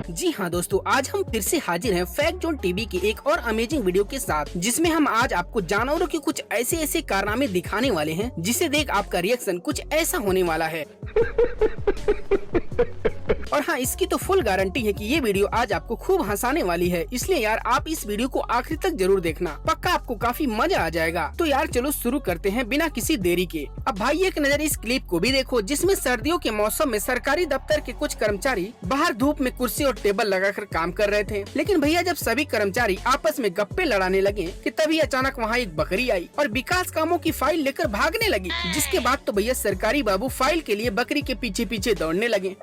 जी हाँ दोस्तों, आज हम फिर से हाजिर हैं फैक्ट जोन टीवी की एक और अमेजिंग वीडियो के साथ, जिसमें हम आज आपको जानवरों के कुछ ऐसे कारनामे दिखाने वाले हैं जिसे देख आपका रिएक्शन कुछ ऐसा होने वाला है। और हाँ, इसकी तो फुल गारंटी है कि ये वीडियो आज आपको खूब हंसाने वाली है, इसलिए यार आप इस वीडियो को आखिर तक जरूर देखना, पक्का आपको काफी मजा आ जाएगा। तो यार चलो शुरू करते हैं बिना किसी देरी के। अब भाई एक नजर इस क्लिप को भी देखो, जिसमें सर्दियों के मौसम में सरकारी दफ्तर के कुछ कर्मचारी बाहर धूप में कुर्सी और टेबल लगाकर काम कर रहे थे। लेकिन भैया जब सभी कर्मचारी आपस में गप्पे लड़ाने लगे कि तभी अचानक वहाँ एक बकरी आई और विकास कामों की फाइल लेकर भागने लगी। जिसके बाद तो भैया सरकारी बाबू फाइल के लिए बकरी के पीछे पीछे दौड़ने लगे।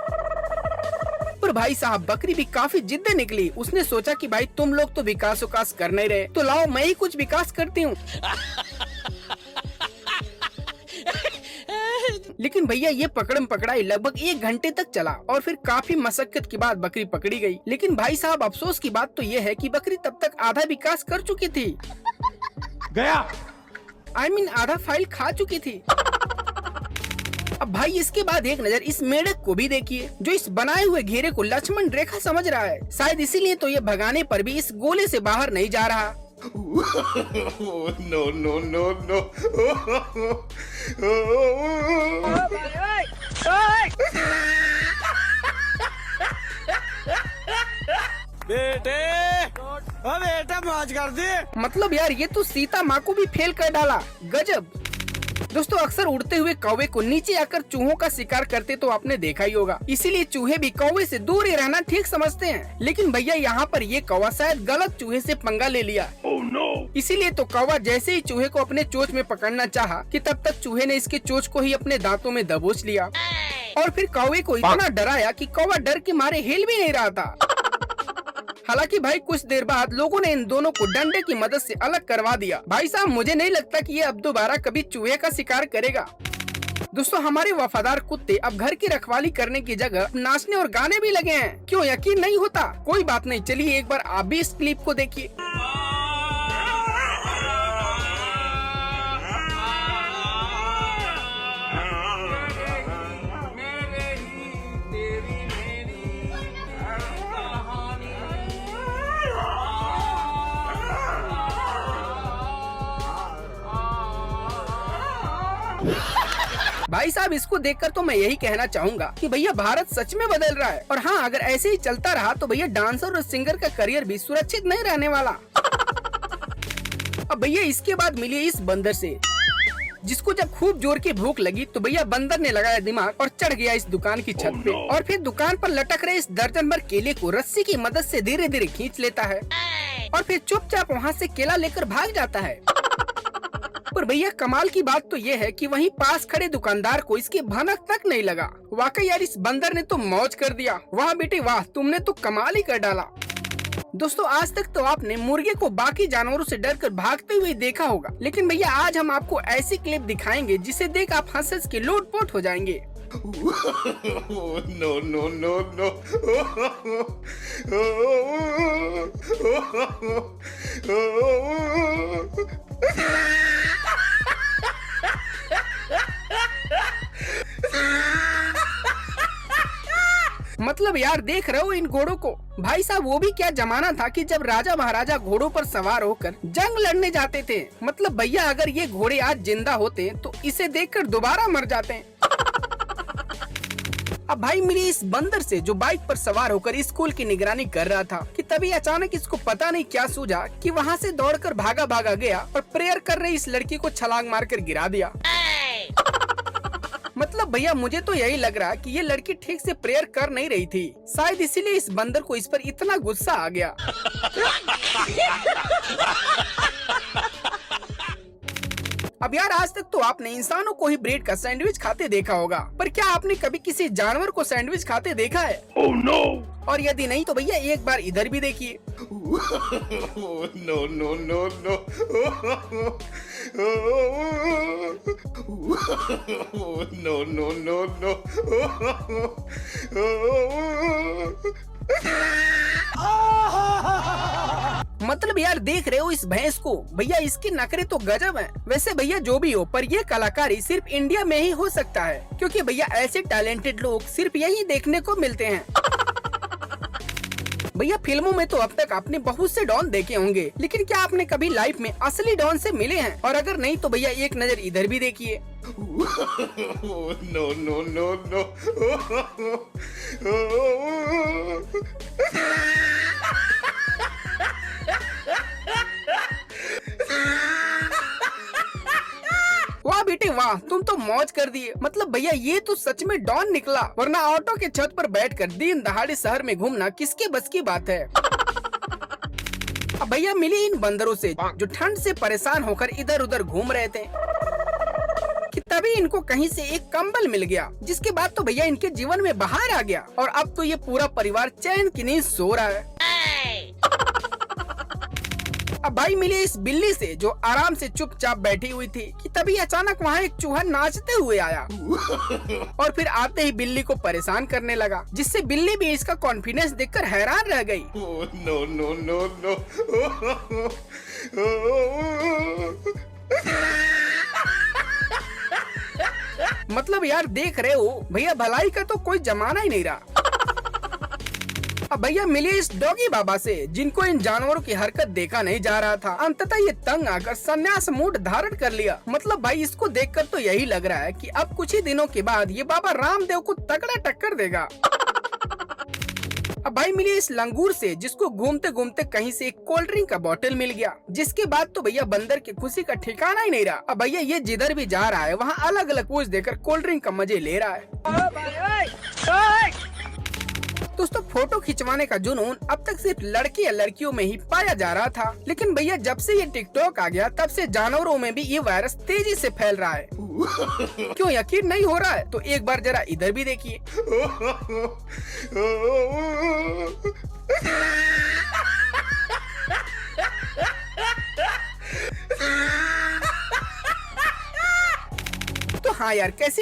पर भाई साहब बकरी भी काफी जिद्दी निकली। उसने सोचा कि भाई तुम लोग तो विकास कर नहीं रहे, तो लाओ मैं ही कुछ विकास करती हूँ। लेकिन भैया ये पकड़म पकड़ाई लगभग 1 घंटे तक चला और फिर काफी मशक्कत के बाद बकरी पकड़ी गई। लेकिन भाई साहब अफसोस की बात तो ये है कि बकरी तब तक आधा विकास कर चुकी थी, आधा फाइल खा चुकी थी। अब भाई इसके बाद एक नजर इस मेढक को भी देखिए, जो इस बनाए हुए घेरे को लक्ष्मण रेखा समझ रहा है। शायद इसीलिए तो ये भगाने पर भी इस गोले से बाहर नहीं जा रहा। No, no, no, no. बेटा मौज कर दे। मतलब यार ये तो सीता माँ को भी फेल कर डाला, गजब। दोस्तों अक्सर उड़ते हुए कौवे को नीचे आकर चूहों का शिकार करते तो आपने देखा ही होगा, इसीलिए चूहे भी कौवे से दूर ही रहना ठीक समझते हैं। लेकिन भैया यहाँ पर ये कौवा शायद गलत चूहे से पंगा ले लिया। इसीलिए तो कौवा जैसे ही चूहे को अपने चोंच में पकड़ना चाहा कि तब तक चूहे ने इसके चोंच को ही अपने दांतों में दबोच लिया और फिर कौवे को इतना डराया कि कौवा डर के मारे हिल भी नहीं रहा था। हालांकि भाई कुछ देर बाद लोगों ने इन दोनों को डंडे की मदद से अलग करवा दिया। भाई साहब मुझे नहीं लगता कि ये अब दोबारा कभी चूहे का शिकार करेगा। दोस्तों हमारे वफादार कुत्ते अब घर की रखवाली करने की जगह नाचने और गाने भी लगे हैं। क्यों यकीन नहीं होता? कोई बात नहीं, चलिए एक बार आप भी इस क्लिप को देखिए। भाई साहब इसको देखकर तो मैं यही कहना चाहूंगा कि भैया भारत सच में बदल रहा है। और हाँ, अगर ऐसे ही चलता रहा तो भैया डांसर और सिंगर का करियर भी सुरक्षित नहीं रहने वाला। अब भैया इसके बाद मिलिए इस बंदर से, जिसको जब खूब जोर की भूख लगी तो भैया बंदर ने लगाया दिमाग और चढ़ गया इस दुकान की छत पे और फिर दुकान पर लटक रहे इस दर्जन भर केले को रस्सी की मदद से धीरे धीरे खींच लेता है और फिर चुपचाप वहाँ से केला लेकर भाग जाता है। पर भैया कमाल की बात तो ये है कि वहीं पास खड़े दुकानदार को इसकी भनक तक नहीं लगा। वाकई यार इस बंदर ने तो मौज कर दिया। वाह बेटे वाह, तुमने तो कमाल ही कर डाला। दोस्तों आज तक तो आपने मुर्गे को बाकी जानवरों से डरकर भागते हुए देखा होगा, लेकिन भैया आज हम आपको ऐसी क्लिप दिखाएंगे जिसे देख आप हंस के लोटपोट हो जाएंगे। No, no, no, no. मतलब यार देख रहे हो इन घोड़ों को? भाई साहब वो भी क्या जमाना था कि जब राजा महाराजा घोड़ों पर सवार होकर जंग लड़ने जाते थे। मतलब भैया अगर ये घोड़े आज जिंदा होते तो इसे देखकर दोबारा मर जाते। अब भाई मिली इस बंदर से जो बाइक पर सवार होकर स्कूल की निगरानी कर रहा था कि तभी अचानक इसको पता नहीं क्या सूझा कि वहाँ से दौड़कर भागा गया और प्रेयर कर रही इस लड़की को छलांग मारकर गिरा दिया। मतलब भैया मुझे तो यही लग रहा कि ये लड़की ठीक से प्रेयर कर नहीं रही थी, शायद इसीलिए इस बंदर को इस पर इतना गुस्सा आ गया। अब यार आज तक तो आपने इंसानों को ही ब्रेड का सैंडविच खाते देखा होगा, पर क्या आपने कभी किसी जानवर को सैंडविच खाते देखा है? Oh no! और यदि नहीं तो भैया एक बार इधर भी देखिए। No, no, no, no. No, no, no, no. मतलब यार देख रहे हो इस भैंस को? भैया इसके नखरे तो गजब हैं। वैसे भैया जो भी हो, पर ये कलाकारी सिर्फ इंडिया में ही हो सकता है, क्योंकि भैया ऐसे टैलेंटेड लोग सिर्फ यही देखने को मिलते हैं। भैया फिल्मों में तो अब तक आपने बहुत से डॉन देखे होंगे, लेकिन क्या आपने कभी लाइफ में असली डॉन से मिले हैं? और अगर नहीं तो भैया एक नजर इधर भी देखिए। No, no, no, no. वाह बेटे वाह, तुम तो मौज कर दिए। मतलब भैया ये तो सच में डॉन निकला, वरना ऑटो के छत पर बैठकर दिन दहाड़े शहर में घूमना किसके बस की बात है। अब भैया मिले इन बंदरों से जो ठंड से परेशान होकर इधर उधर घूम रहे थे कि तभी इनको कहीं से एक कंबल मिल गया, जिसके बाद तो भैया इनके जीवन में बाहर आ गया और अब तो ये पूरा परिवार चैन की नींद सो रहा है। अब भाई मिले इस बिल्ली से जो आराम से चुपचाप बैठी हुई थी कि तभी अचानक वहाँ एक चूहा नाचते हुए आया और फिर आते ही बिल्ली को परेशान करने लगा, जिससे बिल्ली भी इसका कॉन्फिडेंस देखकर हैरान रह गई। No, no, no, no. मतलब यार देख रहे हो भैया, भलाई का तो कोई जमाना ही नहीं रहा। अब भैया मिले इस डॉगी बाबा से जिनको इन जानवरों की हरकत देखा नहीं जा रहा था। अंततः ये तंग आकर संन्यास मूड धारण कर लिया। मतलब भाई इसको देखकर तो यही लग रहा है कि अब कुछ ही दिनों के बाद ये बाबा रामदेव को तगड़ा टक्कर देगा। अब भाई मिले इस लंगूर से जिसको घूमते घूमते कहीं से एक कोल्ड ड्रिंक का बोतल मिल गया, जिसके बाद तो भैया बंदर की खुशी का ठिकाना ही नहीं रहा। अब भैया ये जिधर भी जा रहा है वहाँ अलग अलग पोज देकर कोल्ड ड्रिंक का मजे ले रहा है। दोस्तों फोटो खिंचवाने का जुनून अब तक सिर्फ लड़के या लड़कियों में ही पाया जा रहा था, लेकिन भैया जब से ये टिकटॉक आ गया तब से जानवरों में भी ये वायरस तेजी से फैल रहा है। क्यों यकीन नहीं हो रहा है? तो एक बार जरा इधर भी देखिए। तो हाँ यार, कैसी